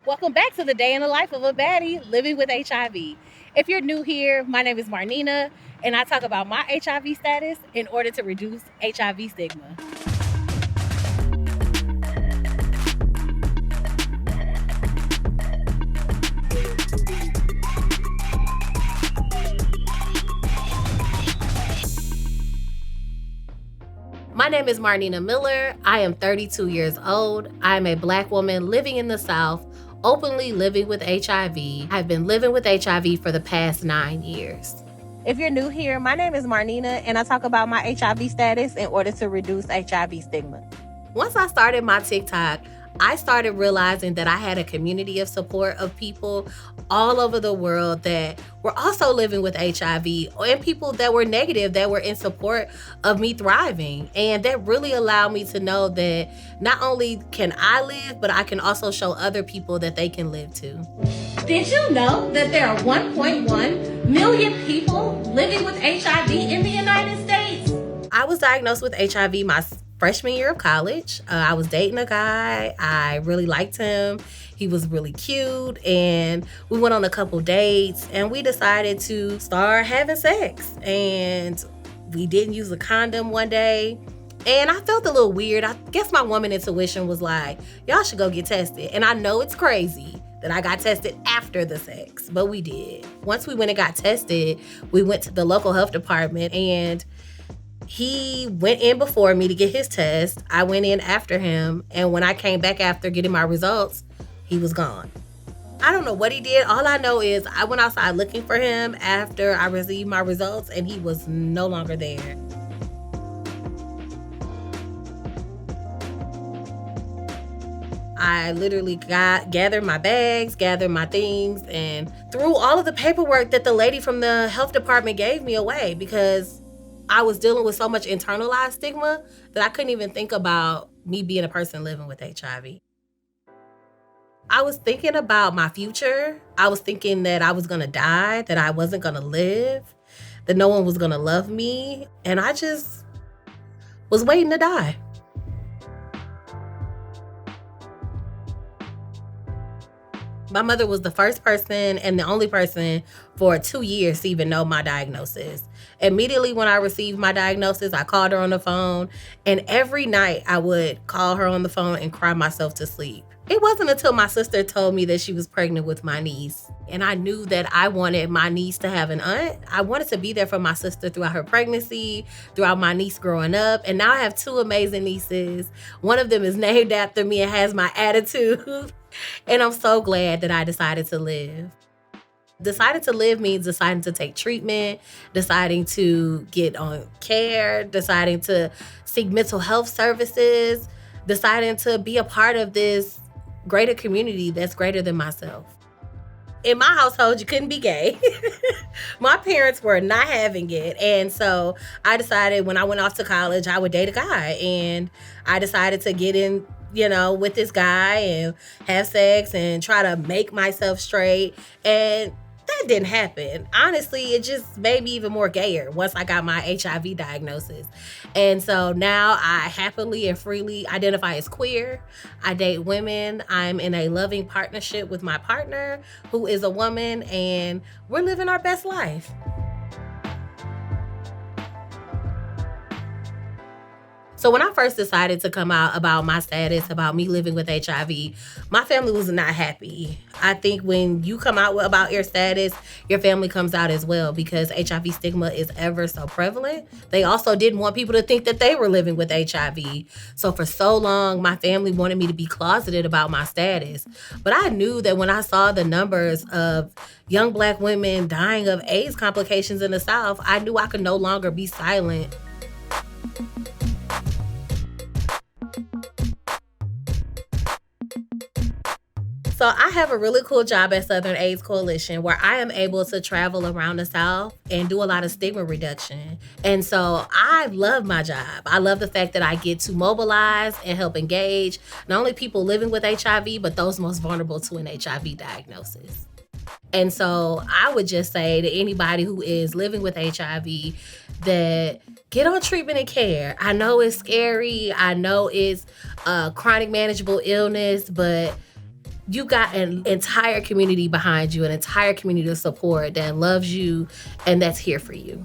Welcome back to the day in the life of a baddie living with HIV. If you're new here, my name is Marnina, and I talk about my HIV status in order to reduce HIV stigma. My name is Marnina Miller. I am 32 years old. I'm a Black woman living in the South, openly living with HIV. I've been living with HIV for the past 9 years. If you're new here, my name is Marnina, and I talk about my HIV status in order to reduce HIV stigma. Once I started my TikTok, I started realizing that I had a community of support of people all over the world that were also living with HIV, and people that were negative, that were in support of me thriving. And that really allowed me to know that not only can I live, but I can also show other people that they can live too. Did you know that there are 1.1 million people living with HIV in the United States? I was diagnosed with HIV my freshman year of college. I was dating a guy. I really liked him. He was really cute, and we went on a couple dates, and we decided to start having sex. And we didn't use a condom one day, and I felt a little weird. I guess my woman intuition was like, y'all should go get tested. And I know it's crazy that I got tested after the sex, but we did. Once we went and got tested, we went to the local health department, and he went in before me to get his test. I went in after him, and when I came back after getting my results, he was gone. I don't know what he did. All I know is I went outside looking for him after I received my results, and he was no longer there. I literally gathered my bags, gathered my things, and threw all of the paperwork that the lady from the health department gave me away, because I was dealing with so much internalized stigma that I couldn't even think about me being a person living with HIV. I was thinking about my future. I was thinking that I was gonna die, that I wasn't gonna live, that no one was gonna love me, and I just was waiting to die. My mother was the first person and the only person for 2 years to even know my diagnosis. Immediately when I received my diagnosis, I called her on the phone, and every night I would call her on the phone and cry myself to sleep. It wasn't until my sister told me that she was pregnant with my niece, and I knew that I wanted my niece to have an aunt. I wanted to be there for my sister throughout her pregnancy, throughout my niece growing up, and now I have 2 amazing nieces. One of them is named after me and has my attitude, and I'm so glad that I decided to live. Deciding to live means deciding to take treatment, deciding to get on care, deciding to seek mental health services, deciding to be a part of this greater community that's greater than myself. In my household, you couldn't be gay. My parents were not having it. And so I decided when I went off to college, I would date a guy. And I decided to get in, with this guy and have sex and try to make myself straight. And that didn't happen. Honestly, it just made me even more gayer once I got my HIV diagnosis. And so now I happily and freely identify as queer. I date women. I'm in a loving partnership with my partner, who is a woman, and we're living our best life. So when I first decided to come out about my status, about me living with HIV, my family was not happy. I think when you come out about your status, your family comes out as well, because HIV stigma is ever so prevalent. They also didn't want people to think that they were living with HIV. So for so long, my family wanted me to be closeted about my status. But I knew that when I saw the numbers of young Black women dying of AIDS complications in the South, I knew I could no longer be silent. So I have a really cool job at Southern AIDS Coalition, where I am able to travel around the South and do a lot of stigma reduction. And so I love my job. I love the fact that I get to mobilize and help engage not only people living with HIV, but those most vulnerable to an HIV diagnosis. And so I would just say to anybody who is living with HIV that get on treatment and care. I know it's scary. I know it's a chronic manageable illness, but you got an entire community behind you, an entire community of support that loves you and that's here for you.